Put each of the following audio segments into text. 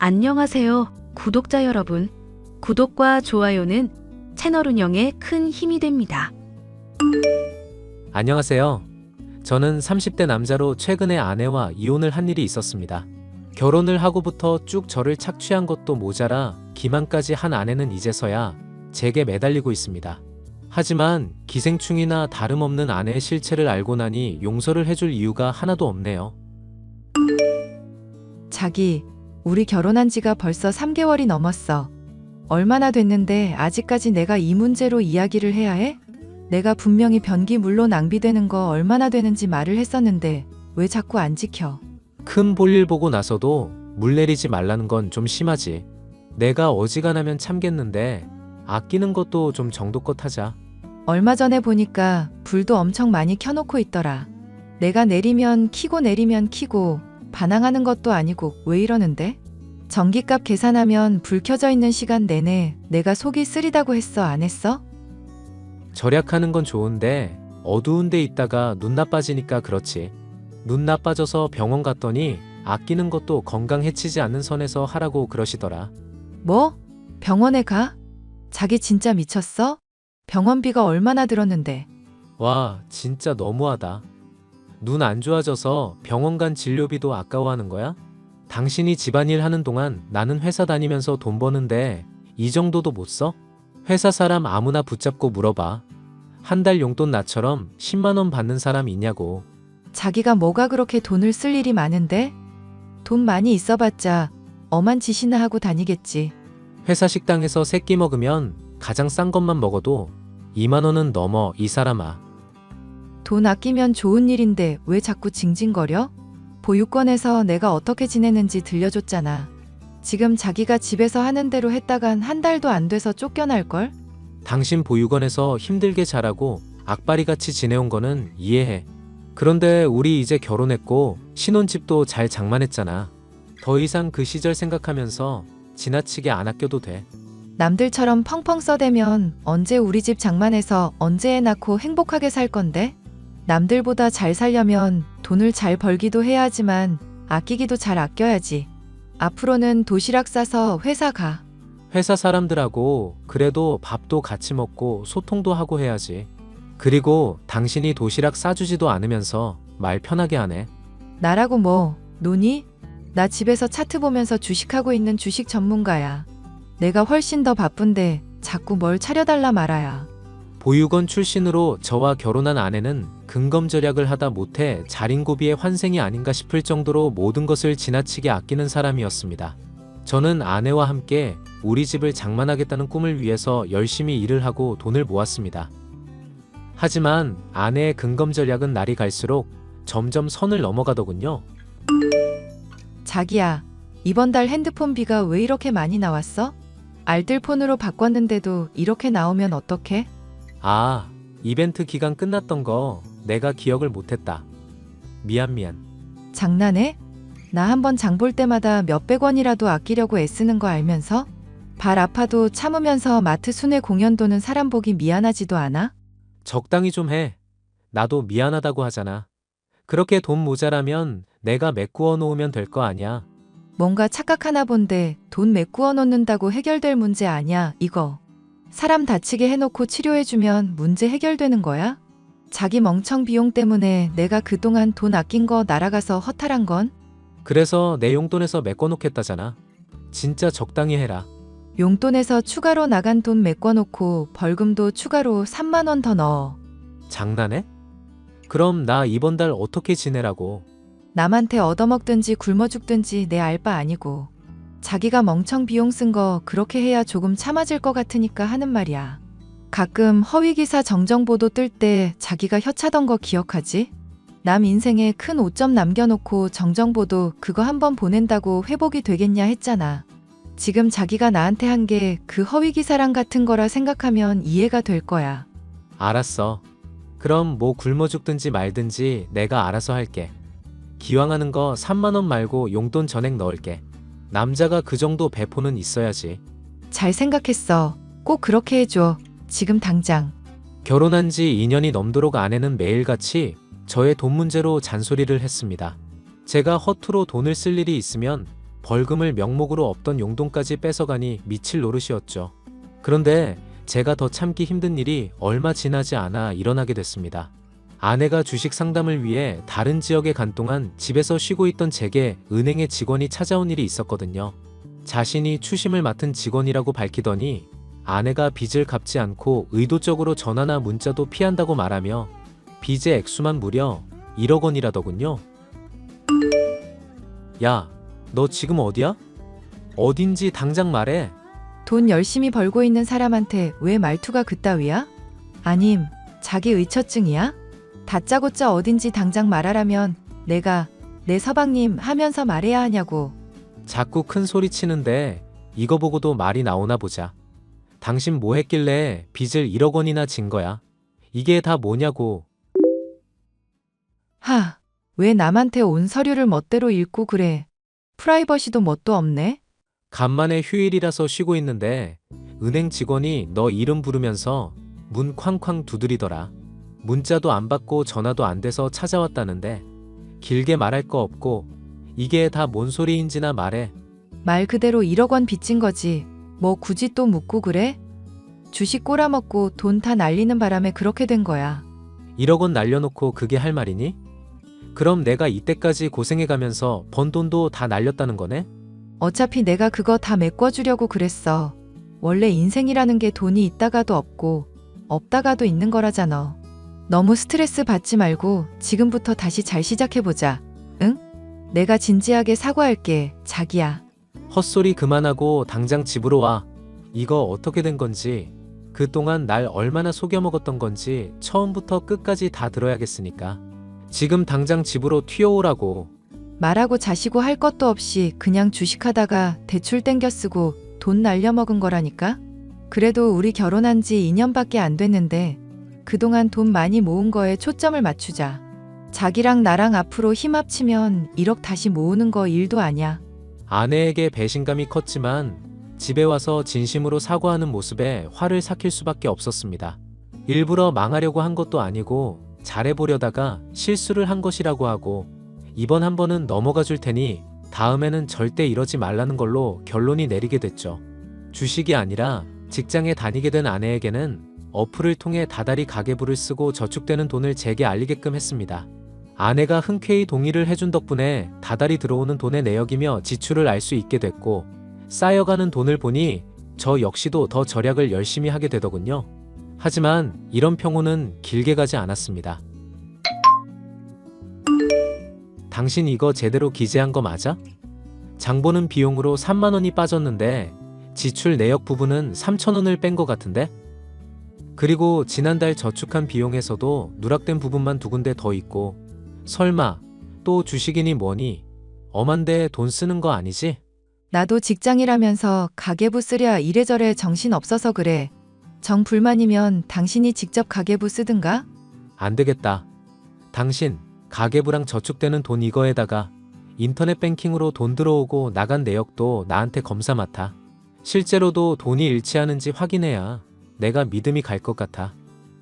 안녕하세요, 구독자 여러분. 구독과 좋아요는 채널 운영에 큰 힘이 됩니다. 안녕하세요. 저는 30대 남자로 최근에 아내와 이혼을 한 일이 있었습니다. 결혼을 하고부터 쭉 저를 착취한 것도 모자라 기만까지 한 아내는 이제서야 제게 매달리고 있습니다. 하지만 기생충이나 다름없는 아내의 실체를 알고 나니 용서를 해줄 이유가 하나도 없네요. 자기, 우리 결혼한 지가 벌써 3개월이 넘었어. 얼마나 됐는데 아직까지 내가 이 문제로 이야기를 해야 해? 내가 분명히 변기물로 낭비되는 거 얼마나 되는지 말을 했었는데 왜 자꾸 안 지켜? 큰 볼일 보고 나서도 물 내리지 말라는 건 좀 심하지. 내가 어지간하면 참겠는데 아끼는 것도 좀 정도껏 하자. 얼마 전에 보니까 불도 엄청 많이 켜놓고 있더라. 내가 내리면 켜고 내리면 켜고 반항하는 것도 아니고 왜 이러는데? 전기값 계산하면 불 켜져 있는 시간 내내 내가 속이 쓰리다고 했어, 안 했어? 절약하는 건 좋은데 어두운 데 있다가 눈 나빠지니까 그렇지. 눈 나빠져서 병원 갔더니 아끼는 것도 건강 해치지 않는 선에서 하라고 그러시더라. 뭐? 병원에 가? 자기 진짜 미쳤어? 병원비가 얼마나 들었는데? 와, 진짜 너무하다. 눈 안 좋아져서 병원 간 진료비도 아까워하는 거야? 당신이 집안일 하는 동안 나는 회사 다니면서 돈 버는데 이 정도도 못 써? 회사 사람 아무나 붙잡고 물어봐. 한 달 용돈 나처럼 10만 원 받는 사람 있냐고. 자기가 뭐가 그렇게 돈을 쓸 일이 많은데? 돈 많이 있어봤자 엄한 짓이나 하고 다니겠지. 회사 식당에서 세 끼 먹으면 가장 싼 것만 먹어도 2만 원은 넘어, 이 사람아. 돈 아끼면 좋은 일인데 왜 자꾸 징징거려? 보육원에서 내가 어떻게 지내는지 들려줬잖아. 지금 자기가 집에서 하는 대로 했다간 한 달도 안 돼서 쫓겨날걸? 당신 보육원에서 힘들게 자라고 악바리같이 지내온 거는 이해해. 그런데 우리 이제 결혼했고 신혼집도 잘 장만했잖아. 더 이상 그 시절 생각하면서 지나치게 안 아껴도 돼. 남들처럼 펑펑 써대면 언제 우리 집 장만해서 언제 애 낳고 행복하게 살 건데? 남들보다 잘 살려면 돈을 잘 벌기도 해야 하지만 아끼기도 잘 아껴야지. 앞으로는 도시락 싸서 회사 가. 회사 사람들하고 그래도 밥도 같이 먹고 소통도 하고 해야지. 그리고 당신이 도시락 싸주지도 않으면서 말 편하게 하네. 나라고 뭐, 노니? 나 집에서 차트 보면서 주식하고 있는 주식 전문가야. 내가 훨씬 더 바쁜데 자꾸 뭘 차려달라 말아야. 보육원 출신으로 저와 결혼한 아내는 근검절약을 하다 못해 자린고비의 환생이 아닌가 싶을 정도로 모든 것을 지나치게 아끼는 사람이었습니다. 저는 아내와 함께 우리 집을 장만하겠다는 꿈을 위해서 열심히 일을 하고 돈을 모았습니다. 하지만 아내의 근검절약은 날이 갈수록 점점 선을 넘어가더군요. 자기야, 이번 달 핸드폰 비가 왜 이렇게 많이 나왔어? 알뜰폰으로 바꿨는데도 이렇게 나오면 어떡해? 아, 이벤트 기간 끝났던 거 내가 기억을 못했다. 미안. 장난해? 나 한번 장볼 때마다 몇백 원이라도 아끼려고 애쓰는 거 알면서? 발 아파도 참으면서 마트 순회 공연 도는 사람 보기 미안하지도 않아? 적당히 좀 해. 나도 미안하다고 하잖아. 그렇게 돈 모자라면 내가 메꾸어 놓으면 될 거 아니야. 뭔가 착각하나 본데 돈 메꾸어 놓는다고 해결될 문제 아니야, 이거. 사람 다치게 해놓고 치료해주면 문제 해결되는 거야? 자기 멍청 비용 때문에 내가 그동안 돈 아낀 거 날아가서 허탈한 건? 그래서 내 용돈에서 메꿔놓겠다잖아. 진짜 적당히 해라. 용돈에서 추가로 나간 돈 메꿔놓고 벌금도 추가로 3만 원 더 넣어. 장난해? 그럼 나 이번 달 어떻게 지내라고. 남한테 얻어먹든지 굶어 죽든지 내 알 바 아니고. 자기가 멍청 비용 쓴 거 그렇게 해야 조금 참아질 것 같으니까 하는 말이야. 가끔 허위기사 정정보도 뜰 때 자기가 혀차던 거 기억하지? 남 인생에 큰 오점 남겨놓고 정정보도 그거 한번 보낸다고 회복이 되겠냐 했잖아. 지금 자기가 나한테 한 게 그 허위기사랑 같은 거라 생각하면 이해가 될 거야. 알았어. 그럼 뭐 굶어 죽든지 말든지 내가 알아서 할게. 기왕하는 거 3만 원 말고 용돈 전액 넣을게. 남자가 그 정도 배포는 있어야지. 잘 생각했어. 꼭 그렇게 해줘. 지금 당장. 결혼한 지 2년이 넘도록 아내는 매일같이 저의 돈 문제로 잔소리를 했습니다. 제가 허투루 돈을 쓸 일이 있으면 벌금을 명목으로 없던 용돈까지 뺏어가니 미칠 노릇이었죠. 그런데 제가 더 참기 힘든 일이 얼마 지나지 않아 일어나게 됐습니다. 아내가 주식 상담을 위해 다른 지역에 간 동안 집에서 쉬고 있던 제게 은행의 직원이 찾아온 일이 있었거든요. 자신이 추심을 맡은 직원이라고 밝히더니 아내가 빚을 갚지 않고 의도적으로 전화나 문자도 피한다고 말하며 빚의 액수만 무려 1억 원이라더군요. 야, 너 지금 어디야? 어딘지 당장 말해. 돈 열심히 벌고 있는 사람한테 왜 말투가 그따위야? 아님, 자기 의처증이야? 다짜고짜 어딘지 당장 말하라면 내가 내 서방님 하면서 말해야 하냐고. 자꾸 큰 소리 치는데 이거 보고도 말이 나오나 보자. 당신 뭐 했길래 빚을 1억 원이나 진 거야? 이게 다 뭐냐고. 하, 왜 남한테 온 서류를 멋대로 읽고 그래. 프라이버시도 뭣도 없네. 간만에 휴일이라서 쉬고 있는데 은행 직원이 너 이름 부르면서 문 쾅쾅 두드리더라. 문자도 안 받고 전화도 안 돼서 찾아왔다는데 길게 말할 거 없고 이게 다 뭔 소리인지나 말해. 말 그대로 1억 원 빚진 거지. 뭐 굳이 또 묻고 그래? 주식 꼬라먹고 돈 다 날리는 바람에 그렇게 된 거야. 1억 원 날려놓고 그게 할 말이니? 그럼 내가 이때까지 고생해가면서 번 돈도 다 날렸다는 거네? 어차피 내가 그거 다 메꿔주려고 그랬어. 원래 인생이라는 게 돈이 있다가도 없고 없다가도 있는 거라잖아. 너무 스트레스 받지 말고 지금부터 다시 잘 시작해보자. 응? 내가 진지하게 사과할게, 자기야. 헛소리 그만하고 당장 집으로 와. 이거 어떻게 된 건지, 그동안 날 얼마나 속여먹었던 건지 처음부터 끝까지 다 들어야겠으니까. 지금 당장 집으로 튀어오라고. 말하고 자시고 할 것도 없이 그냥 주식하다가 대출 땡겨 쓰고 돈 날려먹은 거라니까? 그래도 우리 결혼한 지 2년밖에 안 됐는데 그동안 돈 많이 모은 거에 초점을 맞추자. 자기랑 나랑 앞으로 힘 합치면 1억 다시 모으는 거 일도 아냐. 아내에게 배신감이 컸지만 집에 와서 진심으로 사과하는 모습에 화를 삭힐 수밖에 없었습니다. 일부러 망하려고 한 것도 아니고 잘해보려다가 실수를 한 것이라고 하고 이번 한 번은 넘어가 줄 테니 다음에는 절대 이러지 말라는 걸로 결론이 내리게 됐죠. 주식이 아니라 직장에 다니게 된 아내에게는 어플을 통해 다달이 가계부를 쓰고 저축되는 돈을 제게 알리게끔 했습니다. 아내가 흔쾌히 동의를 해준 덕분에 다달이 들어오는 돈의 내역이며 지출을 알 수 있게 됐고 쌓여가는 돈을 보니 저 역시도 더 절약을 열심히 하게 되더군요. 하지만 이런 평온은 길게 가지 않았습니다. 당신 이거 제대로 기재한 거 맞아? 장보는 비용으로 3만 원이 빠졌는데 지출 내역 부분은 3천 원을 뺀 거 같은데? 그리고 지난달 저축한 비용에서도 누락된 부분만 2군데 더 있고 설마 또 주식이니 뭐니 엄한데 돈 쓰는 거 아니지? 나도 직장이라면서 가계부 쓰랴 이래저래 정신 없어서 그래. 정 불만이면 당신이 직접 가계부 쓰든가? 안 되겠다. 당신 가계부랑 저축되는 돈 이거에다가 인터넷 뱅킹으로 돈 들어오고 나간 내역도 나한테 검사 맡아. 실제로도 돈이 일치하는지 확인해야 내가 믿음이 갈 것 같아.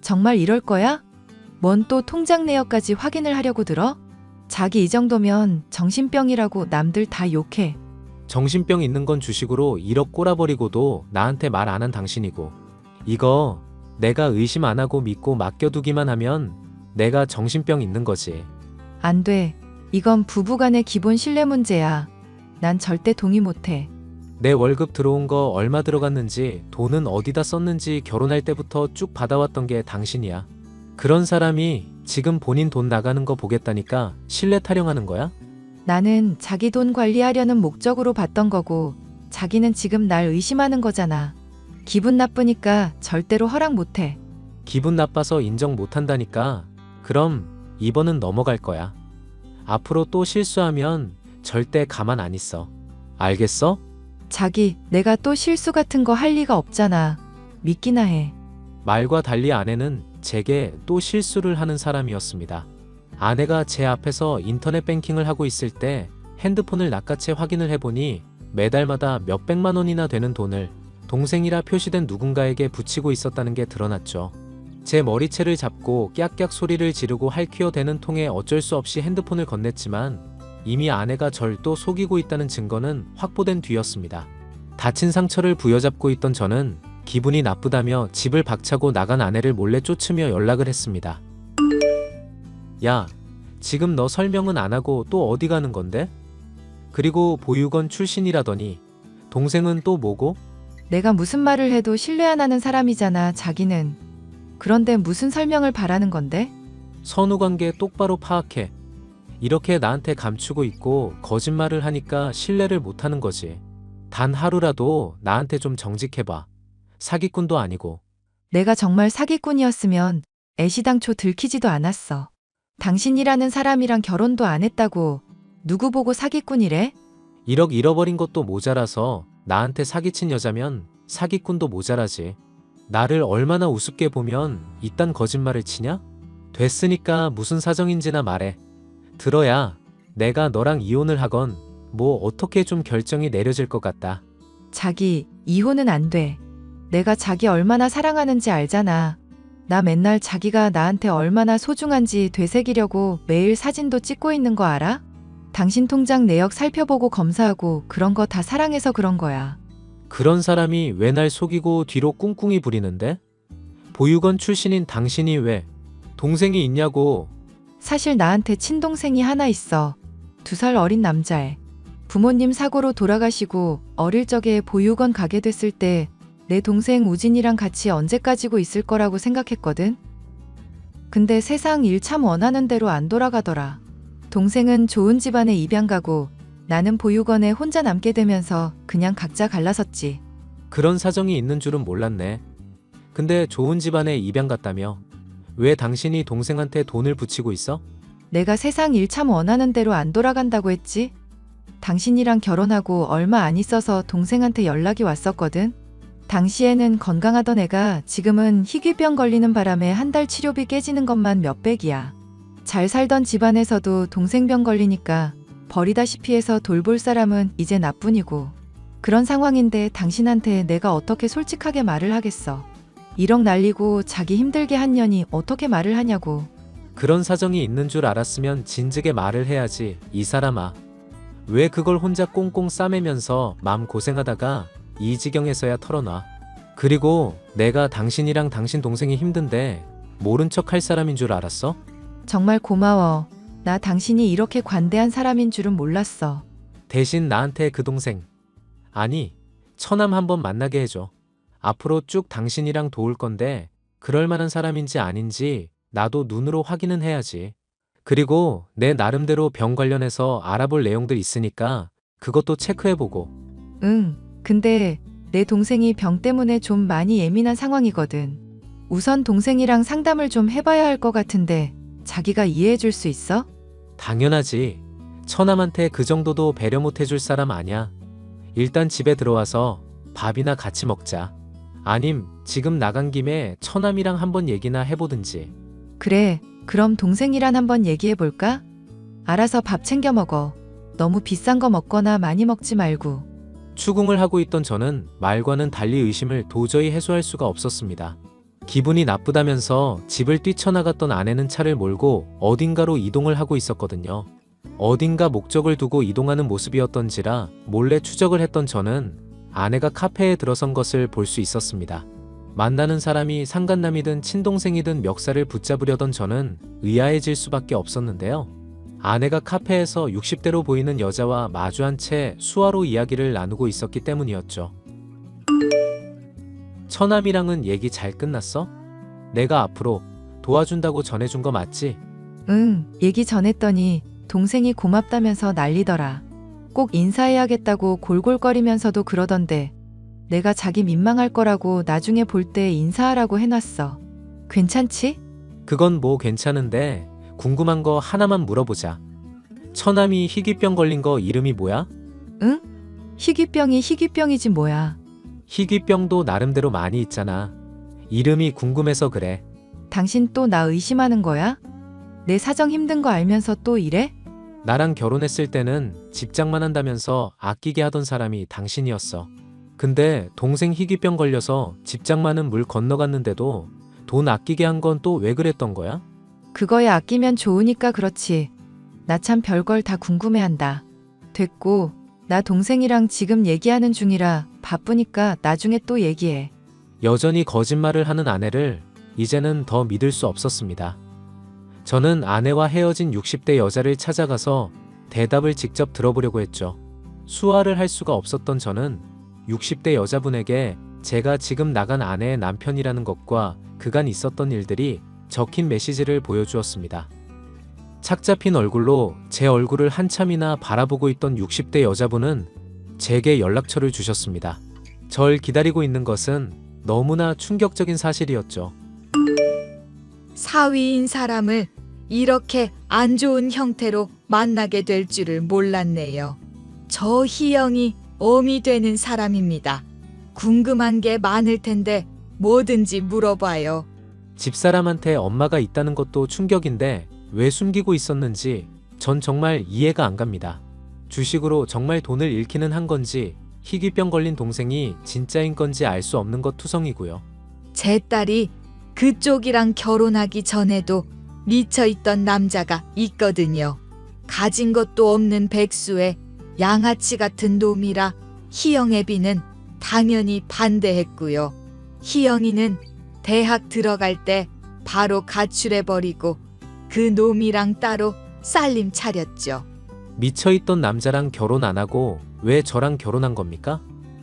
정말 이럴 거야? 뭔 또 통장 내역까지 확인을 하려고 들어? 자기 이 정도면 정신병이라고 남들 다 욕해. 정신병 있는 건 주식으로 1억 꼬라버리고도 나한테 말 안 한 당신이고 이거 내가 의심 안 하고 믿고 맡겨두기만 하면 내가 정신병 있는 거지. 안 돼. 이건 부부간의 기본 신뢰 문제야. 난 절대 동의 못해. 내 월급 들어온 거 얼마 들어갔는지 돈은 어디다 썼는지 결혼할 때부터 쭉 받아왔던 게 당신이야. 그런 사람이 지금 본인 돈 나가는 거 보겠다니까 신뢰 타령하는 거야? 나는 자기 돈 관리하려는 목적으로 봤던 거고 자기는 지금 날 의심하는 거잖아. 기분 나쁘니까 절대로 허락 못해. 기분 나빠서 인정 못한다니까. 그럼 이번은 넘어갈 거야. 앞으로 또 실수하면 절대 가만 안 있어. 알겠어? 자기, 내가 또 실수 같은 거 할 리가 없잖아. 믿기나 해. 말과 달리 아내는 제게 또 실수를 하는 사람이었습니다. 아내가 제 앞에서 인터넷 뱅킹을 하고 있을 때 핸드폰을 낚아채 확인을 해보니 매달마다 몇백만 원이나 되는 돈을 동생이라 표시된 누군가에게 붙이고 있었다는 게 드러났죠. 제 머리채를 잡고 깍깍 소리를 지르고 할퀴어 대는 통에 어쩔 수 없이 핸드폰을 건넸지만 이미 아내가 절 또 속이고 있다는 증거는 확보된 뒤였습니다. 다친 상처를 부여잡고 있던 저는 기분이 나쁘다며 집을 박차고 나간 아내를 몰래 쫓으며 연락을 했습니다. 야, 지금 너 설명은 안 하고 또 어디 가는 건데? 그리고 보육원 출신이라더니 동생은 또 뭐고? 내가 무슨 말을 해도 신뢰 안 하는 사람이잖아, 자기는. 그런데 무슨 설명을 바라는 건데? 선후관계 똑바로 파악해. 이렇게 나한테 감추고 있고 거짓말을 하니까 신뢰를 못하는 거지. 단 하루라도 나한테 좀 정직해봐. 사기꾼도 아니고. 내가 정말 사기꾼이었으면 애시당초 들키지도 않았어. 당신이라는 사람이랑 결혼도 안 했다고 누구 보고 사기꾼이래? 1억 잃어버린 것도 모자라서 나한테 사기친 여자면 사기꾼도 모자라지. 나를 얼마나 우습게 보면 이딴 거짓말을 치냐? 됐으니까 무슨 사정인지나 말해. 들어야 내가 너랑 이혼을 하건 뭐 어떻게 좀 결정이 내려질 것 같다. 자기, 이혼은 안 돼. 내가 자기 얼마나 사랑하는지 알잖아. 나 맨날 자기가 나한테 얼마나 소중한지 되새기려고 매일 사진도 찍고 있는 거 알아? 당신 통장 내역 살펴보고 검사하고 그런 거 다 사랑해서 그런 거야. 그런 사람이 왜 날 속이고 뒤로 꿍꿍이 부리는데? 보육원 출신인 당신이 왜 동생이 있냐고. 사실 나한테 친동생이 하나 있어. 2살 어린 남자애. 부모님 사고로 돌아가시고 어릴 적에 보육원 가게 됐을 때 내 동생 우진이랑 같이 언제까지고 있을 거라고 생각했거든. 근데 세상 일 참 원하는 대로 안 돌아가더라. 동생은 좋은 집안에 입양 가고 나는 보육원에 혼자 남게 되면서 그냥 각자 갈라섰지. 그런 사정이 있는 줄은 몰랐네. 근데 좋은 집안에 입양 갔다며? 왜 당신이 동생한테 돈을 붙이고 있어? 내가 세상 일 참 원하는 대로 안 돌아간다고 했지. 당신이랑 결혼하고 얼마 안 있어서 동생한테 연락이 왔었거든. 당시에는 건강하던 애가 지금은 희귀병 걸리는 바람에 한 달 치료비 깨지는 것만 몇백이야. 잘 살던 집안에서도 동생 병 걸리니까 버리다시피 해서 돌볼 사람은 이제 나뿐이고. 그런 상황인데 당신한테 내가 어떻게 솔직하게 말을 하겠어. 1억 날리고 자기 힘들게 한 년이 어떻게 말을 하냐고. 그런 사정이 있는 줄 알았으면 진즉에 말을 해야지, 이 사람아. 왜 그걸 혼자 꽁꽁 싸매면서 맘 고생하다가 이 지경에서야 털어놔. 그리고 내가 당신이랑 당신 동생이 힘든데 모른 척 할 사람인 줄 알았어? 정말 고마워. 나 당신이 이렇게 관대한 사람인 줄은 몰랐어. 대신 나한테 그 동생, 아니, 처남 한번 만나게 해줘. 앞으로 쭉 당신이랑 도울 건데 그럴 만한 사람인지 아닌지 나도 눈으로 확인은 해야지. 그리고 내 나름대로 병 관련해서 알아볼 내용들 있으니까 그것도 체크해보고. 응, 근데 내 동생이 병 때문에 좀 많이 예민한 상황이거든. 우선 동생이랑 상담을 좀 해봐야 할 것 같은데 자기가 이해해줄 수 있어? 당연하지. 처남한테 그 정도도 배려 못 해줄 사람 아냐. 일단 집에 들어와서 밥이나 같이 먹자. 아님 지금 나간 김에 처남이랑 한번 얘기나 해보든지. 그래, 그럼 동생이랑 한번 얘기해볼까? 알아서 밥 챙겨 먹어. 너무 비싼 거 먹거나 많이 먹지 말고. 추궁을 하고 있던 저는 말과는 달리 의심을 도저히 해소할 수가 없었습니다. 기분이 나쁘다면서 집을 뛰쳐나갔던 아내는 차를 몰고 어딘가로 이동을 하고 있었거든요. 어딘가 목적을 두고 이동하는 모습이었던지라 몰래 추적을 했던 저는 아내가 카페에 들어선 것을 볼 수 있었습니다. 만나는 사람이 상간남이든 친동생이든 멱살을 붙잡으려던 저는 의아해질 수밖에 없었는데요. 아내가 카페에서 60대로 보이는 여자와 마주한 채 수화로 이야기를 나누고 있었기 때문이었죠. 처남이랑은 얘기 잘 끝났어? 내가 앞으로 도와준다고 전해준 거 맞지? 응, 얘기 전했더니 동생이 고맙다면서 난리더라. 꼭 인사해야겠다고 골골거리면서도 그러던데 내가 자기 민망할 거라고 나중에 볼 때 인사하라고 해놨어. 괜찮지? 그건 뭐 괜찮은데 궁금한 거 하나만 물어보자. 처남이 희귀병 걸린 거 이름이 뭐야? 응? 희귀병이 희귀병이지 뭐야. 희귀병도 나름대로 많이 있잖아. 이름이 궁금해서 그래. 당신 또 나 의심하는 거야? 내 사정 힘든 거 알면서 또 이래? 나랑 결혼했을 때는 집장만 한다면서 아끼게 하던 사람이 당신이었어. 근데 동생 희귀병 걸려서 집장만은 물 건너갔는데도 돈 아끼게 한 건 또 왜 그랬던 거야? 그거에 아끼면 좋으니까 그렇지. 나 참 별걸 다 궁금해한다. 됐고, 나 동생이랑 지금 얘기하는 중이라 바쁘니까 나중에 또 얘기해. 여전히 거짓말을 하는 아내를 이제는 더 믿을 수 없었습니다. 저는 아내와 헤어진 60대 여자를 찾아가서 대답을 직접 들어보려고 했죠. 수화를 할 수가 없었던 저는 60대 여자분에게 제가 지금 나간 아내의 남편이라는 것과 그간 있었던 일들이 적힌 메시지를 보여주었습니다. 착 잡힌 얼굴로 제 얼굴을 한참이나 바라보고 있던 60대 여자분은 제게 연락처를 주셨습니다. 절 기다리고 있는 것은 너무나 충격적인 사실이었죠. 사위인 사람을 이렇게 안 좋은 형태로 만나게 될 줄을 몰랐네요. 저 희영이 어미 되는 사람입니다. 궁금한 게 많을 텐데 뭐든지 물어봐요. 집사람한테 엄마가 있다는 것도 충격인데 왜 숨기고 있었는지 전 정말 이해가 안 갑니다. 주식으로 정말 돈을 잃기는 한 건지 희귀병 걸린 동생이 진짜인 건지 알 수 없는 것 투성이고요. 제 딸이 그쪽이랑 결혼하기 전에도 미쳐있던 남자가 있거든요. 가진 것도 없는 백수의 양아치 같은 놈이라 희영애비는 당연히 반대했고요. 희영이는 대학 들어갈 때 바로 가출해버리고 그 놈이랑 따로 살림 차렸죠. 미쳐있던 남자랑 결혼 안 하고 왜 저랑 결혼한 겁니까?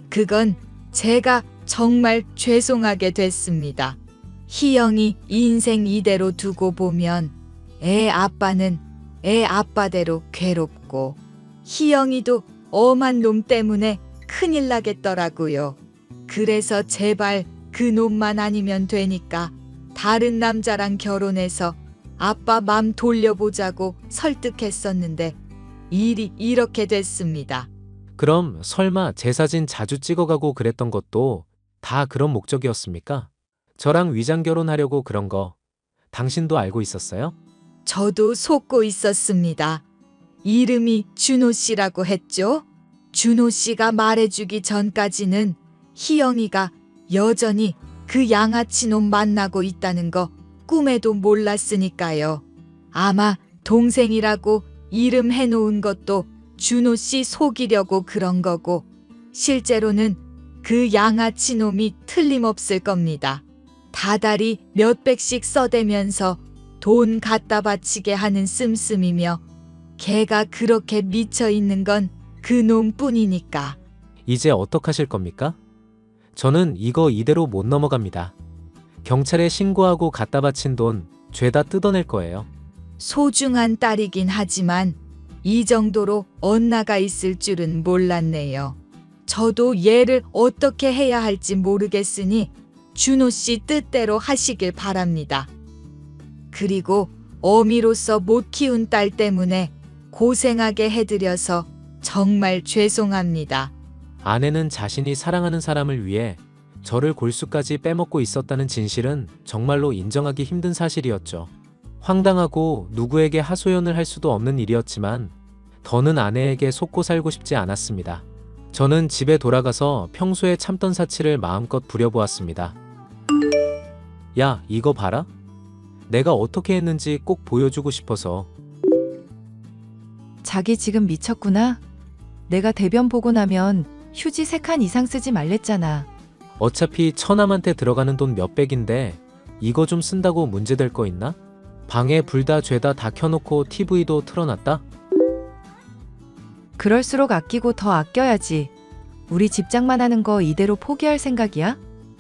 그건 제가 정말 죄송하게 됐습니다. 희영이 인생 이대로 두고 보면 애 아빠는 애 아빠대로 괴롭고 희영이도 엄한 놈 때문에 큰일 나겠더라고요. 그래서 제발 그 놈만 아니면 되니까 다른 남자랑 결혼해서 아빠 맘 돌려보자고 설득했었는데 일이 이렇게 됐습니다. 그럼 설마 제 사진 자주 찍어가고 그랬던 것도 다 그런 목적이었습니까? 저랑 위장 결혼하려고 그런 거 당신도 알고 있었어요? 저도 속고 있었습니다. 이름이 준호 씨라고 했죠? 준호 씨가 말해주기 전까지는 희영이가 여전히 그 양아치 놈 만나고 있다는 거 꿈에도 몰랐으니까요. 아마 동생이라고 이름 해놓은 것도 준호 씨 속이려고 그런 거고 실제로는 그 양아치 놈이 틀림없을 겁니다. 다달이 몇백씩 써대면서 돈 갖다 바치게 하는 씀씀이며 걔가 그렇게 미쳐 있는 건 그 놈뿐이니까. 이제 어떡하실 겁니까? 저는 이거 이대로 못 넘어갑니다. 경찰에 신고하고 갖다 바친 돈 죄다 뜯어낼 거예요. 소중한 딸이긴 하지만 이 정도로 엇나가 있을 줄은 몰랐네요. 저도 얘를 어떻게 해야 할지 모르겠으니 준호 씨 뜻대로 하시길 바랍니다. 그리고 어미로서 못 키운 딸 때문에 고생하게 해드려서 정말 죄송합니다. 아내는 자신이 사랑하는 사람을 위해 저를 골수까지 빼먹고 있었다는 진실은 정말로 인정하기 힘든 사실이었죠. 황당하고 누구에게 하소연을 할 수도 없는 일이었지만 더는 아내에게 속고 살고 싶지 않았습니다. 저는 집에 돌아가서 평소에 참던 사치를 마음껏 부려보았습니다. 야, 이거 봐라. 내가 어떻게 했는지 꼭 보여주고 싶어서. 자기 지금 미쳤구나. 내가 대변 보고 나면 휴지 3칸 이상 쓰지 말랬잖아. 어차피 처남한테 들어가는 돈 몇백인데 이거 좀 쓴다고 문제될 거 있나? 방에 불 다 죄다 다 켜놓고 TV도 틀어놨다? 그럴수록 아끼고 더 아껴야지. 우리 집장만 하는 거 이대로 포기할 생각이야?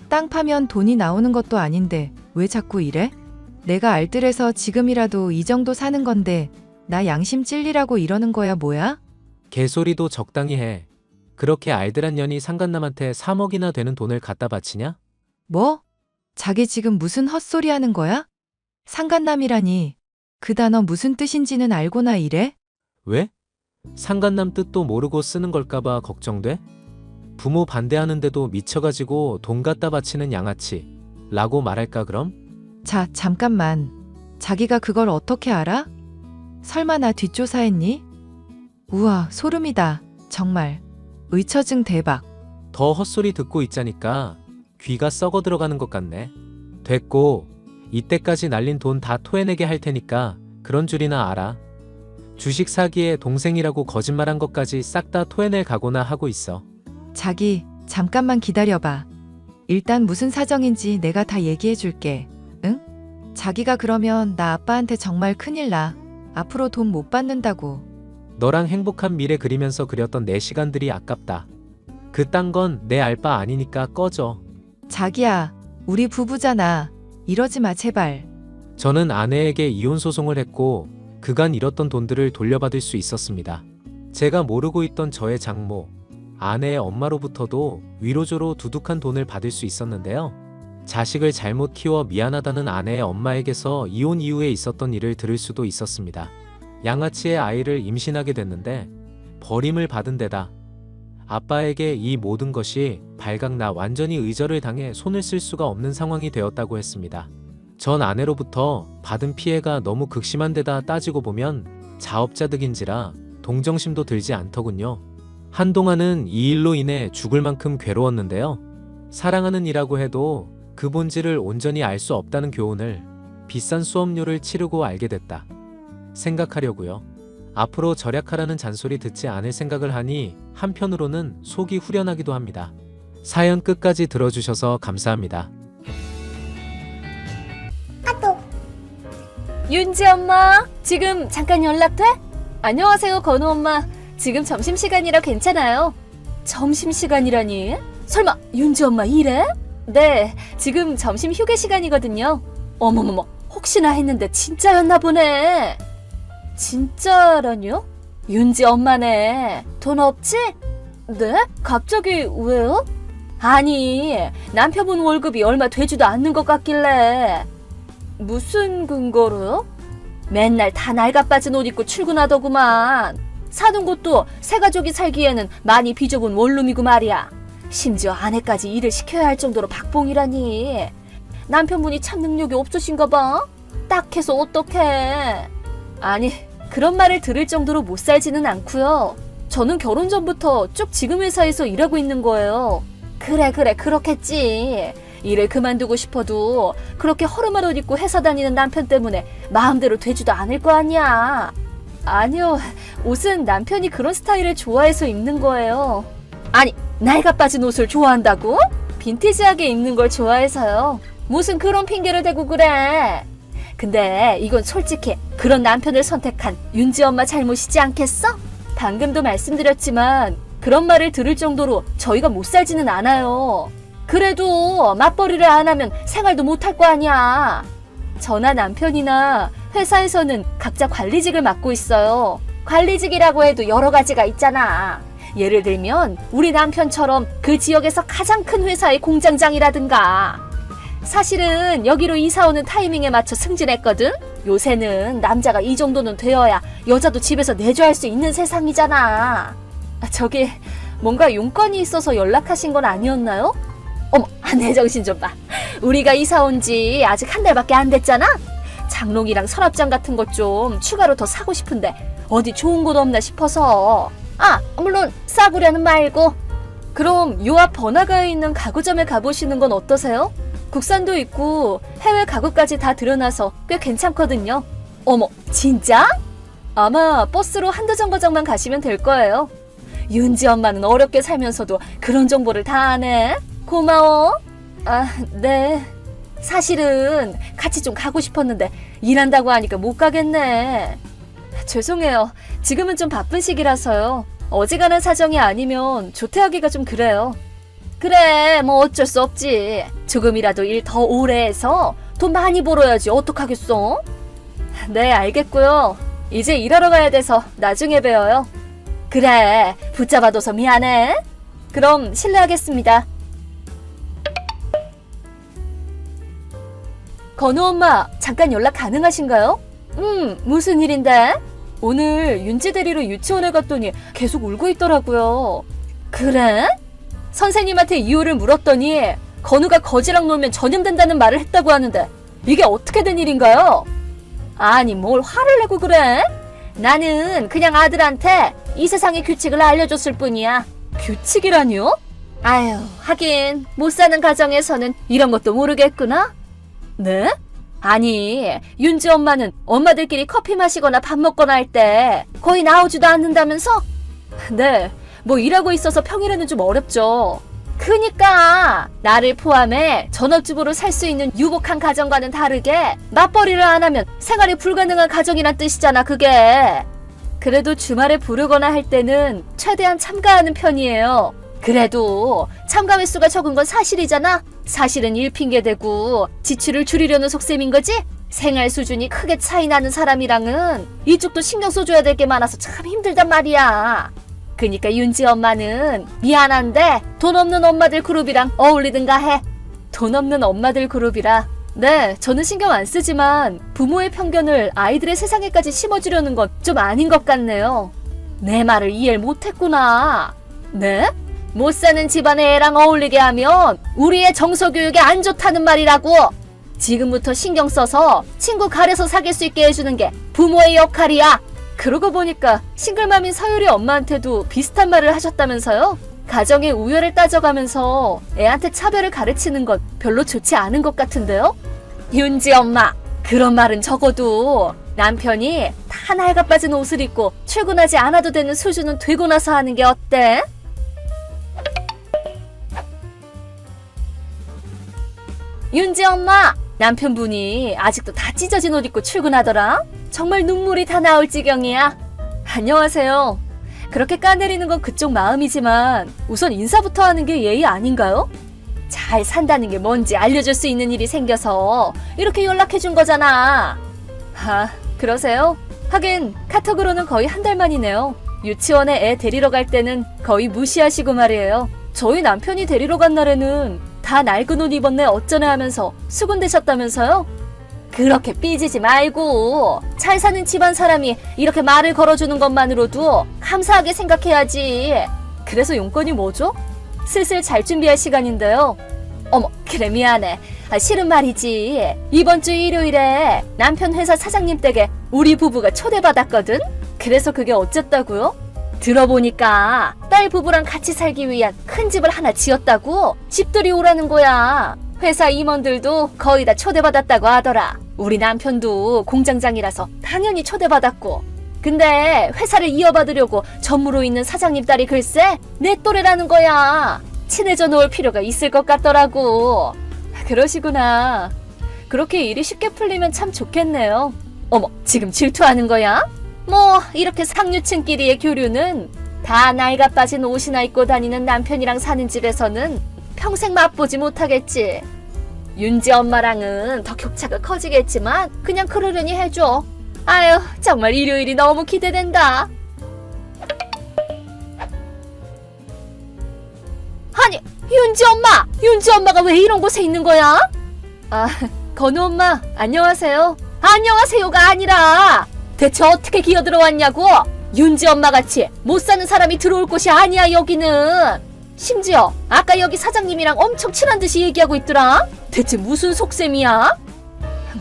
땅 파면 돈이 나오는 것도 아닌데 왜 자꾸 이래? 내가 알뜰해서 지금이라도 이 정도 사는 건데 나 양심 찔리라고 이러는 거야 뭐야? 개소리도 적당히 해. 그렇게 알뜰한 년이 상간남한테 3억이나 되는 돈을 갖다 바치냐? 뭐? 자기 지금 무슨 헛소리 하는 거야? 상간남이라니. 그 단어 무슨 뜻인지는 알고나 이래? 왜? 상간남 뜻도 모르고 쓰는 걸까봐 걱정돼? 부모 반대하는데도 미쳐가지고 돈 갖다 바치는 양아치 라고 말할까 그럼? 자, 잠깐만. 자기가 그걸 어떻게 알아? 설마 나 뒷조사했니? 우와, 소름이다. 정말. 의처증 대박. 더 헛소리 듣고 있자니까 귀가 썩어 들어가는 것 같네. 됐고 이때까지 날린 돈 다 토해내게 할 테니까 그런 줄이나 알아. 주식 사기에 동생이라고 거짓말한 것까지 싹 다 토해낼 각오나 하고 있어. 자기, 잠깐만 기다려봐. 일단 무슨 사정인지 내가 다 얘기해 줄게. 응? 자기가 그러면 나 아빠한테 정말 큰일 나. 앞으로 돈 못 받는다고. 너랑 행복한 미래 그리면서 그렸던 내 시간들이 아깝다. 그딴 건 내 알 바 아니니까 꺼져. 자기야, 우리 부부잖아. 이러지 마, 제발. 저는 아내에게 이혼 소송을 했고 그간 잃었던 돈들을 돌려받을 수 있었습니다. 제가 모르고 있던 저의 장모, 아내의 엄마로부터도 위로조로 두둑한 돈을 받을 수 있었는데요. 자식을 잘못 키워 미안하다는 아내의 엄마에게서 이혼 이후에 있었던 일을 들을 수도 있었습니다. 양아치의 아이를 임신하게 됐는데 버림을 받은 데다 아빠에게 이 모든 것이 발각나 완전히 의절을 당해 손을 쓸 수가 없는 상황이 되었다고 했습니다. 전 아내로부터 받은 피해가 너무 극심한 데다 따지고 보면 자업자득인지라 동정심도 들지 않더군요. 한동안은 이 일로 인해 죽을 만큼 괴로웠는데요. 사랑하는 이라고 해도 그 본질을 온전히 알 수 없다는 교훈을 비싼 수업료를 치르고 알게 됐다 생각하려고요. 앞으로 절약하라는 잔소리 듣지 않을 생각을 하니 한편으로는 속이 후련하기도 합니다. 사연 끝까지 들어주셔서 감사합니다. 윤지 엄마, 지금 잠깐 연락 돼? 안녕하세요, 건우 엄마. 지금 점심시간이라 괜찮아요. 점심시간이라니? 설마 윤지 엄마 일해? 네, 지금 점심 휴게 시간이거든요. 어머머머, 혹시나 했는데 진짜였나 보네. 진짜라뇨? 윤지 엄마네. 돈 없지? 네? 갑자기 왜요? 아니, 남편분 월급이 얼마 되지도 않는 것 같길래. 무슨 근거로요? 맨날 다 낡아빠진 옷 입고 출근하더구만. 사는 곳도 새 가족이 살기에는 많이 비좁은 원룸이고 말이야. 심지어 아내까지 일을 시켜야 할 정도로 박봉이라니. 남편분이 참 능력이 없으신가 봐. 딱 해서 어떡해. 아니, 그런 말을 들을 정도로 못 살지는 않고요. 저는 결혼 전부터 쭉 지금 회사에서 일하고 있는 거예요. 그래, 그렇겠지. 일을 그만두고 싶어도 그렇게 허름한 옷 입고 회사 다니는 남편 때문에 마음대로 되지도 않을 거 아니야. 아니요, 옷은 남편이 그런 스타일을 좋아해서 입는 거예요. 아니, 낡아 빠진 옷을 좋아한다고? 빈티지하게 입는 걸 좋아해서요. 무슨 그런 핑계를 대고 그래. 근데 이건 솔직히 그런 남편을 선택한 윤지 엄마 잘못이지 않겠어? 방금도 말씀드렸지만 그런 말을 들을 정도로 저희가 못 살지는 않아요. 그래도 맞벌이를 안 하면 생활도 못할 거 아니야. 저나 남편이나 회사에서는 각자 관리직을 맡고 있어요. 관리직이라고 해도 여러 가지가 있잖아. 예를 들면 우리 남편처럼 그 지역에서 가장 큰 회사의 공장장이라든가. 사실은 여기로 이사 오는 타이밍에 맞춰 승진했거든. 요새는 남자가 이 정도는 되어야 여자도 집에서 내조할 수 있는 세상이잖아. 저기 뭔가 용건이 있어서 연락하신 건 아니었나요? 어머, 내 정신 좀 봐. 우리가 이사 온 지 아직 한 달밖에 안 됐잖아. 장롱이랑 서랍장 같은 것 좀 추가로 더 사고 싶은데 어디 좋은 곳 없나 싶어서. 물론 싸구려는 말고. 그럼 요 앞 번화가에 있는 가구점에 가보시는 건 어떠세요? 국산도 있고 해외 가구까지 다 들여놔서 꽤 괜찮거든요. 어머, 진짜? 아마 버스로 한두 정거장만 가시면 될 거예요. 윤지 엄마는 어렵게 살면서도 그런 정보를 다 아네. 고마워. 네. 사실은 같이 좀 가고 싶었는데 일한다고 하니까 못 가겠네. 죄송해요. 지금은 좀 바쁜 시기라서요. 어지간한 사정이 아니면 조퇴하기가 좀 그래요. 그래, 뭐 어쩔 수 없지. 조금이라도 일 더 오래 해서 돈 많이 벌어야지 어떡하겠어? 네, 알겠고요. 이제 일하러 가야 돼서 나중에 봬요. 그래, 붙잡아둬서 미안해. 그럼 실례하겠습니다. 건우 엄마, 잠깐 연락 가능하신가요? 무슨 일인데? 오늘 윤지 대리로 유치원에 갔더니 계속 울고 있더라고요. 그래? 선생님한테 이유를 물었더니 건우가 거지랑 놀면 전염된다는 말을 했다고 하는데 이게 어떻게 된 일인가요? 아니, 뭘 화를 내고 그래? 나는 그냥 아들한테 이 세상의 규칙을 알려줬을 뿐이야. 규칙이라뇨? 아유, 하긴 못 사는 가정에서는 이런 것도 모르겠구나. 네? 아니, 윤지 엄마는 엄마들끼리 커피 마시거나 밥 먹거나 할 때 거의 나오지도 않는다면서? 네, 뭐 일하고 있어서 평일에는 좀 어렵죠. 그니까 나를 포함해 전업주부로 살 수 있는 유복한 가정과는 다르게 맞벌이를 안 하면 생활이 불가능한 가정이란 뜻이잖아, 그게. 그래도 주말에 부르거나 할 때는 최대한 참가하는 편이에요. 그래도 참가 횟수가 적은 건 사실이잖아. 사실은 일 핑계대고 지출을 줄이려는 속셈인 거지? 생활 수준이 크게 차이 나는 사람이랑은 이쪽도 신경 써줘야 될 게 많아서 참 힘들단 말이야. 그니까 윤지 엄마는 미안한데 돈 없는 엄마들 그룹이랑 어울리든가 해. 돈 없는 엄마들 그룹이라. 네, 저는 신경 안 쓰지만 부모의 편견을 아이들의 세상에까지 심어주려는 건 좀 아닌 것 같네요. 내 말을 이해를 못했구나. 네? 못 사는 집안의 애랑 어울리게 하면 우리의 정서교육에 안 좋다는 말이라고. 지금부터 신경 써서 친구 가려서 사귈 수 있게 해주는 게 부모의 역할이야. 그러고 보니까 싱글맘인 서유리 엄마한테도 비슷한 말을 하셨다면서요? 가정의 우열을 따져가면서 애한테 차별을 가르치는 건 별로 좋지 않은 것 같은데요? 윤지 엄마, 그런 말은 적어도 남편이 다 낡아 빠진 옷을 입고 출근하지 않아도 되는 수준은 되고 나서 하는 게 어때? 윤지 엄마, 남편분이 아직도 다 찢어진 옷 입고 출근하더라? 정말 눈물이 다 나올 지경이야. 안녕하세요. 그렇게 까내리는 건 그쪽 마음이지만 우선 인사부터 하는 게 예의 아닌가요? 잘 산다는 게 뭔지 알려줄 수 있는 일이 생겨서 이렇게 연락해준 거잖아. 아, 그러세요? 하긴 카톡으로는 거의 한 달 만이네요. 유치원에 애 데리러 갈 때는 거의 무시하시고 말이에요. 저희 남편이 데리러 간 날에는 다 낡은 옷 입었네 어쩌네 하면서 수군대셨다면서요? 그렇게 삐지지 말고 잘 사는 집안 사람이 이렇게 말을 걸어주는 것만으로도 감사하게 생각해야지. 그래서 용건이 뭐죠? 슬슬 잘 준비할 시간인데요. 어머, 그래 미안해. 실은 말이지. 이번 주 일요일에 남편 회사 사장님 댁에 우리 부부가 초대받았거든? 그래서 그게 어쨌다고요? 들어보니까 딸 부부랑 같이 살기 위한 큰 집을 하나 지었다고 집들이 오라는 거야. 회사 임원들도 거의 다 초대받았다고 하더라. 우리 남편도 공장장이라서 당연히 초대받았고. 근데 회사를 이어받으려고 전무로 있는 사장님 딸이 글쎄 내 또래라는 거야. 친해져 놓을 필요가 있을 것 같더라고. 그러시구나. 그렇게 일이 쉽게 풀리면 참 좋겠네요. 어머, 지금 질투하는 거야? 뭐 이렇게 상류층끼리의 교류는 다 나이가 빠진 옷이나 입고 다니는 남편이랑 사는 집에서는 평생 맛보지 못하겠지. 윤지 엄마랑은 더 격차가 커지겠지만 그냥 그러려니 해줘. 아유, 정말 일요일이 너무 기대된다. 아니, 윤지 엄마가 왜 이런 곳에 있는 거야? 아, 건우 엄마, 안녕하세요. 안녕하세요가 아니라 대체 어떻게 기어들어왔냐고? 윤지 엄마같이 못 사는 사람이 들어올 곳이 아니야, 여기는. 심지어 아까 여기 사장님이랑 엄청 친한 듯이 얘기하고 있더라. 대체 무슨 속셈이야?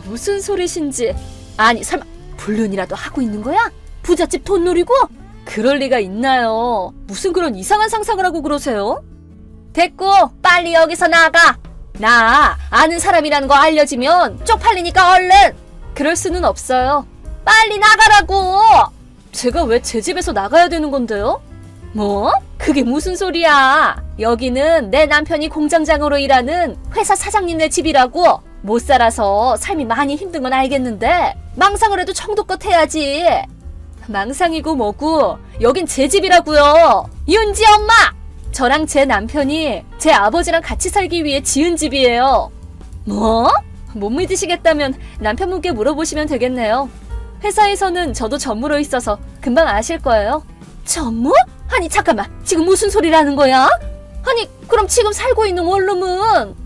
무슨 소리신지. 아니, 설마 불륜이라도 하고 있는 거야? 부잣집 돈 노리고? 그럴 리가 있나요? 무슨 그런 이상한 상상을 하고 그러세요? 됐고, 빨리 여기서 나가. 나 아는 사람이라는 거 알려지면 쪽팔리니까 얼른. 그럴 수는 없어요. 빨리 나가라고. 제가 왜 제 집에서 나가야 되는 건데요? 뭐? 그게 무슨 소리야? 여기는 내 남편이 공장장으로 일하는 회사 사장님네 집이라고. 못 살아서 삶이 많이 힘든 건 알겠는데 망상을 해도 정도껏 해야지. 망상이고 뭐고 여긴 제 집이라고요. 윤지 엄마! 저랑 제 남편이 제 아버지랑 같이 살기 위해 지은 집이에요. 뭐? 못 믿으시겠다면 남편분께 물어보시면 되겠네요. 회사에서는 저도 전무로 있어서 금방 아실 거예요. 전무? 아니 잠깐만, 지금 무슨 소리라는 거야? 아니 그럼 지금 살고 있는 원룸은?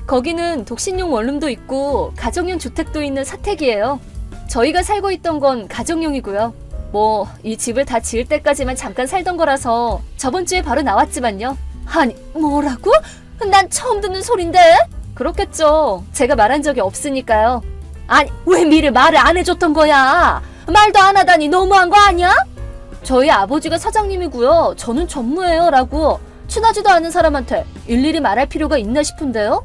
거기는 독신용 원룸도 있고 가정용 주택도 있는 사택이에요. 저희가 살고 있던 건 가정용이고요. 뭐 이 집을 다 지을 때까지만 잠깐 살던 거라서 저번 주에 바로 나왔지만요. 아니 뭐라고? 난 처음 듣는 소린데? 그렇겠죠. 제가 말한 적이 없으니까요. 아니 왜 미리 말을 안 해줬던 거야? 말도 안 하다니 너무한 거 아니야? 저희 아버지가 사장님이고요. 저는 전무예요 라고 친하지도 않은 사람한테 일일이 말할 필요가 있나 싶은데요?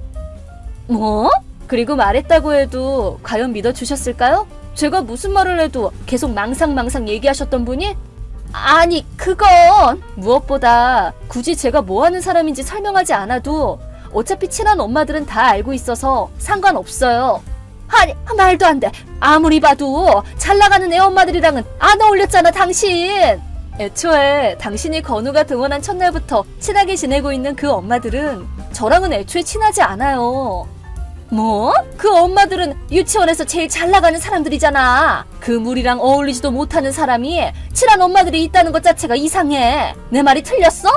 뭐? 그리고 말했다고 해도 과연 믿어주셨을까요? 제가 무슨 말을 해도 계속 망상망상 얘기하셨던 분이? 아니, 그건 무엇보다 굳이 제가 뭐 하는 사람인지 설명하지 않아도 어차피 친한 엄마들은 다 알고 있어서 상관없어요. 아니, 말도 안 돼. 아무리 봐도 잘 나가는 애 엄마들이랑은 안 어울렸잖아, 당신. 애초에 당신이 건우가 등원한 첫날부터 친하게 지내고 있는 그 엄마들은 저랑은 애초에 친하지 않아요. 뭐? 그 엄마들은 유치원에서 제일 잘 나가는 사람들이잖아. 그 무리랑 어울리지도 못하는 사람이 친한 엄마들이 있다는 것 자체가 이상해. 내 말이 틀렸어?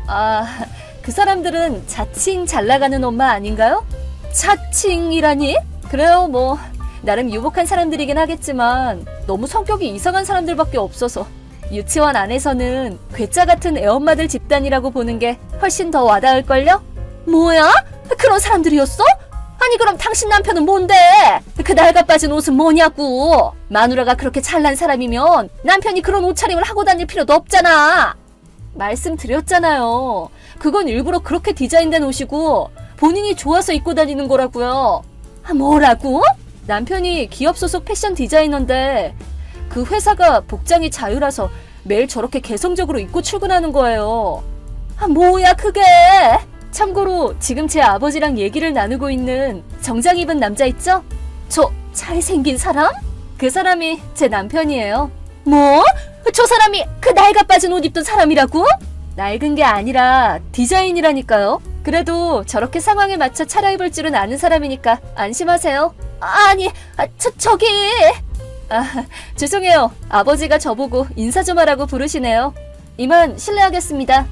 아, 그 사람들은 자칭 잘 나가는 엄마 아닌가요? 자칭이라니? 그래요, 뭐 나름 유복한 사람들이긴 하겠지만 너무 성격이 이상한 사람들밖에 없어서 유치원 안에서는 괴짜 같은 애엄마들 집단이라고 보는 게 훨씬 더 와닿을걸요? 뭐야? 그런 사람들이었어? 아니 그럼 당신 남편은 뭔데? 그 낡아빠진 옷은 뭐냐고. 마누라가 그렇게 잘난 사람이면 남편이 그런 옷차림을 하고 다닐 필요도 없잖아. 말씀드렸잖아요. 그건 일부러 그렇게 디자인된 옷이고 본인이 좋아서 입고 다니는 거라고요. 아, 뭐라고? 남편이 기업 소속 패션 디자이너인데 그 회사가 복장이 자유라서 매일 저렇게 개성적으로 입고 출근하는 거예요. 아, 뭐야 그게? 참고로 지금 제 아버지랑 얘기를 나누고 있는 정장 입은 남자 있죠? 저 잘생긴 사람? 그 사람이 제 남편이에요. 뭐? 저 사람이 그 낡아 빠진 옷 입던 사람이라고? 낡은 게 아니라 디자인이라니까요. 그래도 저렇게 상황에 맞춰 차려입을 줄은 아는 사람이니까 안심하세요. 아니, 저기... 죄송해요. 아버지가 저보고 인사 좀 하라고 부르시네요. 이만 실례하겠습니다.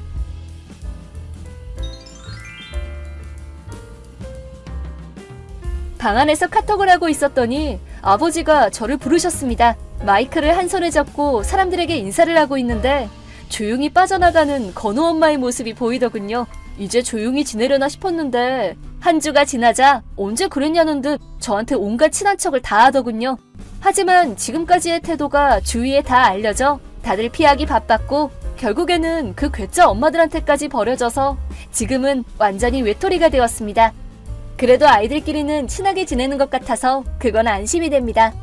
방 안에서 카톡을 하고 있었더니 아버지가 저를 부르셨습니다. 마이크를 한 손에 잡고 사람들에게 인사를 하고 있는데 조용히 빠져나가는 건우 엄마의 모습이 보이더군요. 이제 조용히 지내려나 싶었는데 한 주가 지나자 언제 그랬냐는 듯 저한테 온갖 친한 척을 다 하더군요. 하지만 지금까지의 태도가 주위에 다 알려져 다들 피하기 바빴고 결국에는 그 괴짜 엄마들한테까지 버려져서 지금은 완전히 외톨이가 되었습니다. 그래도 아이들끼리는 친하게 지내는 것 같아서 그건 안심이 됩니다.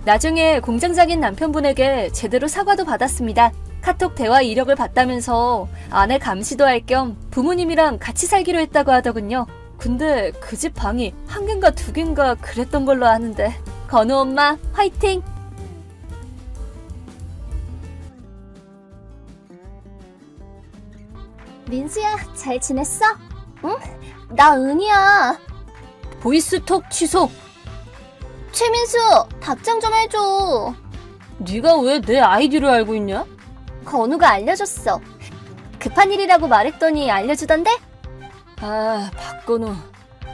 나중에 공장장인 남편분에게 제대로 사과도 받았습니다. 카톡 대화 이력을 봤다면서 아내 감시도 할 겸 부모님이랑 같이 살기로 했다고 하더군요. 근데 그 집 방이 한 개인가 두 개인가 그랬던 걸로 아는데. 건우 엄마 화이팅! 민수야, 잘 지냈어? 응? 나 은희야. 보이스톡 취소! 최민수, 답장 좀 해줘. 네가 왜 내 아이디를 알고 있냐? 건우가 알려줬어. 급한 일이라고 말했더니 알려주던데? 아, 박건우.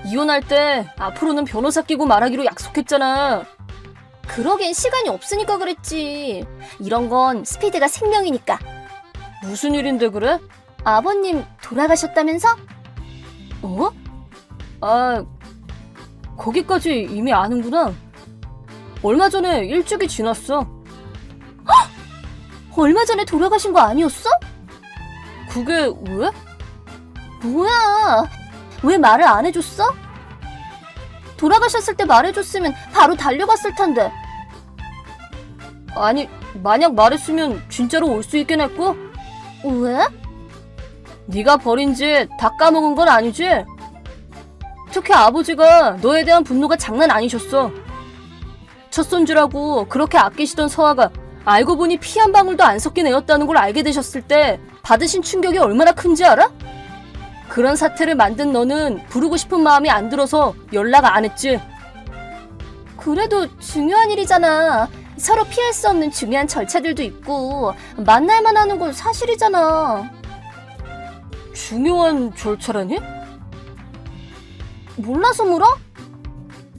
이혼할 때 앞으로는 변호사 끼고 말하기로 약속했잖아. 그러기엔 시간이 없으니까 그랬지. 이런 건 스피드가 생명이니까. 무슨 일인데 그래? 아버님 돌아가셨다면서? 어? 아, 거기까지 이미 아는구나. 얼마 전에 일주기 지났어. 얼마 전에 돌아가신 거 아니었어? 그게 왜? 뭐야? 왜 말을 안 해줬어? 돌아가셨을 때 말해줬으면 바로 달려갔을 텐데. 아니, 만약 말했으면 진짜로 올 수 있긴 했고. 왜? 네가 버린 짓 다 까먹은 건 아니지? 특히 아버지가 너에 대한 분노가 장난 아니셨어. 첫손주라고 그렇게 아끼시던 서아가 알고 보니 피 한 방울도 안 섞인 애였다는 걸 알게 되셨을 때 받으신 충격이 얼마나 큰지 알아? 그런 사태를 만든 너는 부르고 싶은 마음이 안 들어서 연락 안 했지. 그래도 중요한 일이잖아. 서로 피할 수 없는 중요한 절차들도 있고 만날만 하는 건 사실이잖아. 중요한 절차라니? 몰라서 물어?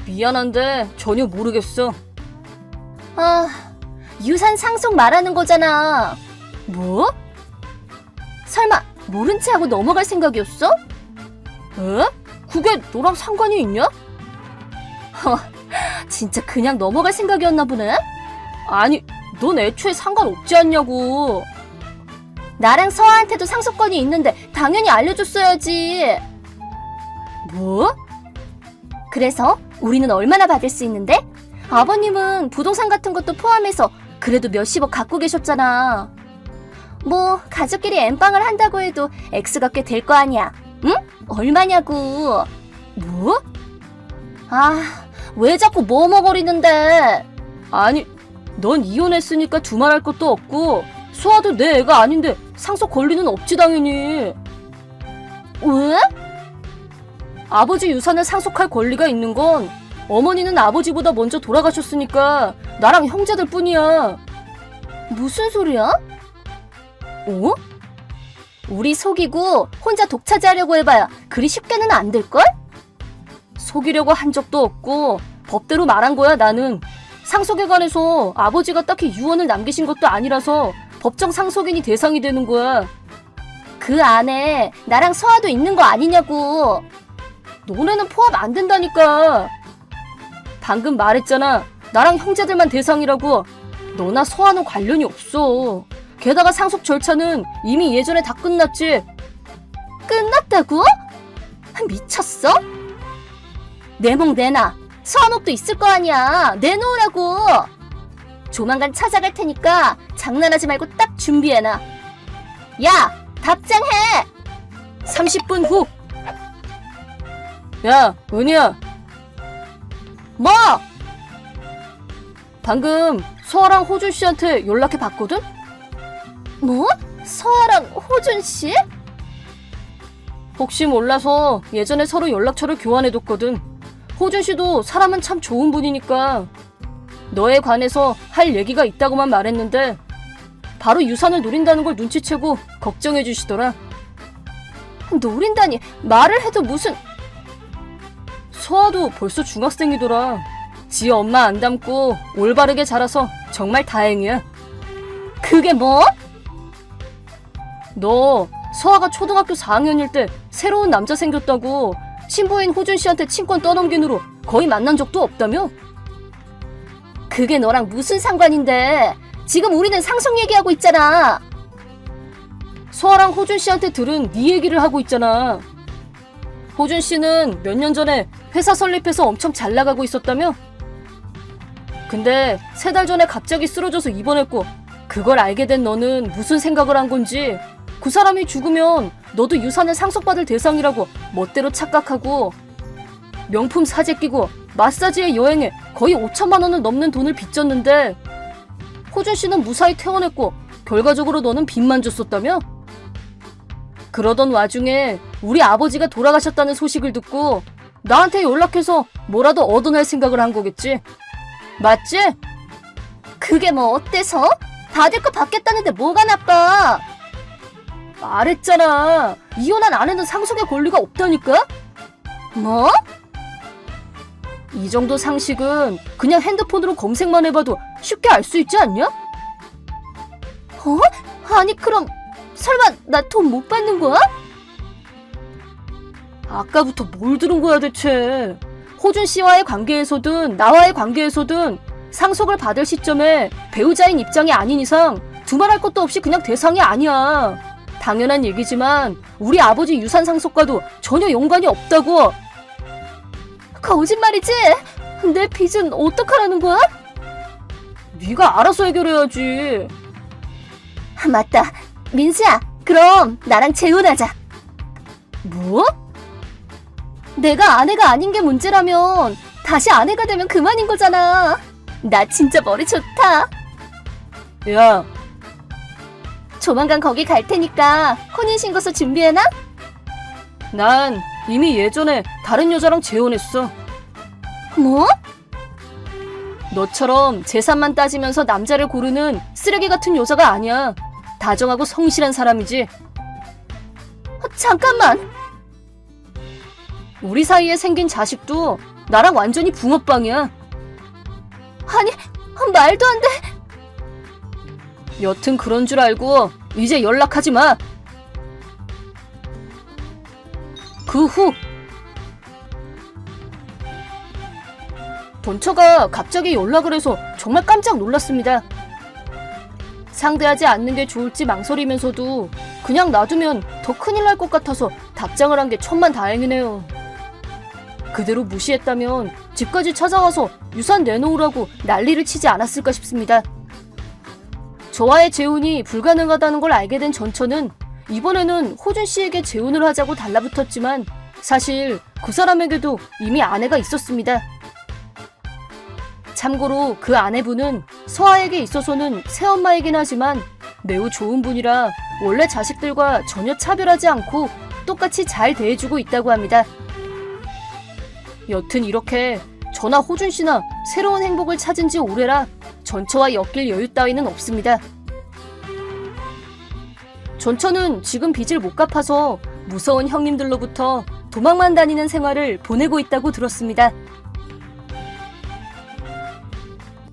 미안한데 전혀 모르겠어. 아, 유산 상속 말하는 거잖아. 뭐? 설마 모른 채 하고 넘어갈 생각이었어? 에? 그게 너랑 상관이 있냐? 진짜 그냥 넘어갈 생각이었나 보네? 아니, 넌 애초에 상관없지 않냐고. 나랑 서아한테도 상속권이 있는데 당연히 알려줬어야지. 뭐? 그래서 우리는 얼마나 받을 수 있는데? 아버님은 부동산 같은 것도 포함해서 그래도 몇십억 갖고 계셨잖아. 뭐 가족끼리 엠빵을 한다고 해도 액수가 꽤 될 거 아니야. 응? 얼마냐고. 뭐? 아, 왜 자꾸 머뭇거리는데? 아니, 넌 이혼했으니까 두말할 것도 없고 소아도 내 애가 아닌데 상속 권리는 없지 당연히. 왜? 아버지 유산을 상속할 권리가 있는 건 어머니는 아버지보다 먼저 돌아가셨으니까 나랑 형제들 뿐이야. 무슨 소리야? 어? 우리 속이고 혼자 독차지하려고 해봐야 그리 쉽게는 안 될걸? 속이려고 한 적도 없고 법대로 말한 거야 나는. 상속에 관해서 아버지가 딱히 유언을 남기신 것도 아니라서 법정 상속인이 대상이 되는 거야. 그 안에 나랑 서아도 있는 거 아니냐고. 너네는 포함 안 된다니까. 방금 말했잖아. 나랑 형제들만 대상이라고. 너나 서아는 관련이 없어. 게다가 상속 절차는 이미 예전에 다 끝났지. 끝났다고? 미쳤어? 내 목 내놔. 서아목도 있을 거 아니야. 내놓으라고. 조만간 찾아갈 테니까 장난하지 말고 딱 준비해놔. 야, 답장해. 30분 후. 야, 은희야. 뭐? 방금 서아랑 호준 씨한테 연락해 봤거든? 뭐? 서아랑 호준 씨? 혹시 몰라서 예전에 서로 연락처를 교환해뒀거든. 호준 씨도 사람은 참 좋은 분이니까 너에 관해서 할 얘기가 있다고만 말했는데 바로 유산을 노린다는 걸 눈치채고 걱정해 주시더라. 노린다니 말을 해도 무슨... 서아도 벌써 중학생이더라. 지 엄마 안 닮고 올바르게 자라서 정말 다행이야. 그게 뭐? 너 서아가 초등학교 4학년일 때 새로운 남자 생겼다고 신부인 호준 씨한테 친권 떠넘긴 후로 거의 만난 적도 없다며? 그게 너랑 무슨 상관인데? 지금 우리는 상속 얘기하고 있잖아. 서아랑 호준 씨한테 들은 네 얘기를 하고 있잖아. 호준 씨는 몇 년 전에 회사 설립해서 엄청 잘 나가고 있었다며? 근데 3달 전에 갑자기 쓰러져서 입원했고 그걸 알게 된 너는 무슨 생각을 한 건지 그 사람이 죽으면 너도 유산을 상속받을 대상이라고 멋대로 착각하고 명품 사재 끼고 마사지에 여행에 거의 5천만 원을 넘는 돈을 빚졌는데 호준 씨는 무사히 퇴원했고 결과적으로 너는 빚만 줬었다며? 그러던 와중에 우리 아버지가 돌아가셨다는 소식을 듣고 나한테 연락해서 뭐라도 얻어낼 생각을 한 거겠지. 맞지? 그게 뭐 어때서? 받을 거 받겠다는데 뭐가 나빠? 말했잖아. 이혼한 아내는 상속의 권리가 없다니까? 뭐? 이 정도 상식은 그냥 핸드폰으로 검색만 해봐도 쉽게 알 수 있지 않냐? 아니 그럼 설마 나 돈 못 받는 거야? 아까부터 뭘 들은 거야 대체. 호준 씨와의 관계에서든 나와의 관계에서든 상속을 받을 시점에 배우자인 입장이 아닌 이상 두말할 것도 없이 그냥 대상이 아니야. 당연한 얘기지만 우리 아버지 유산 상속과도 전혀 연관이 없다고. 거짓말이지? 내 빚은 어떡하라는 거야? 네가 알아서 해결해야지. 맞다. 민수야, 그럼 나랑 재혼하자. 뭐? 내가 아내가 아닌 게 문제라면 다시 아내가 되면 그만인 거잖아. 나 진짜 머리 좋다. 야, 조만간 거기 갈 테니까 혼인신고서 준비해놔? 난 이미 예전에 다른 여자랑 재혼했어. 뭐? 너처럼 재산만 따지면서 남자를 고르는 쓰레기 같은 여자가 아니야. 다정하고 성실한 사람이지. 잠깐만. 우리 사이에 생긴 자식도 나랑 완전히 붕어빵이야. 아니, 말도 안 돼. 여튼 그런 줄 알고 이제 연락하지 마. 그 후 본처가 갑자기 연락을 해서 정말 깜짝 놀랐습니다. 상대하지 않는 게 좋을지 망설이면서도 그냥 놔두면 더 큰일 날 것 같아서 답장을 한 게 천만다행이네요. 그대로 무시했다면 집까지 찾아와서 유산 내놓으라고 난리를 치지 않았을까 싶습니다. 저와의 재혼이 불가능하다는 걸 알게 된 전처는 이번에는 호준 씨에게 재혼을 하자고 달라붙었지만 사실 그 사람에게도 이미 아내가 있었습니다. 참고로 그 아내분은 서아에게 있어서는 새엄마이긴 하지만 매우 좋은 분이라 원래 자식들과 전혀 차별하지 않고 똑같이 잘 대해주고 있다고 합니다. 여튼 이렇게 저나 호준 씨나 새로운 행복을 찾은 지 오래라 전처와 엮일 여유 따위는 없습니다. 전처는 지금 빚을 못 갚아서 무서운 형님들로부터 도망만 다니는 생활을 보내고 있다고 들었습니다.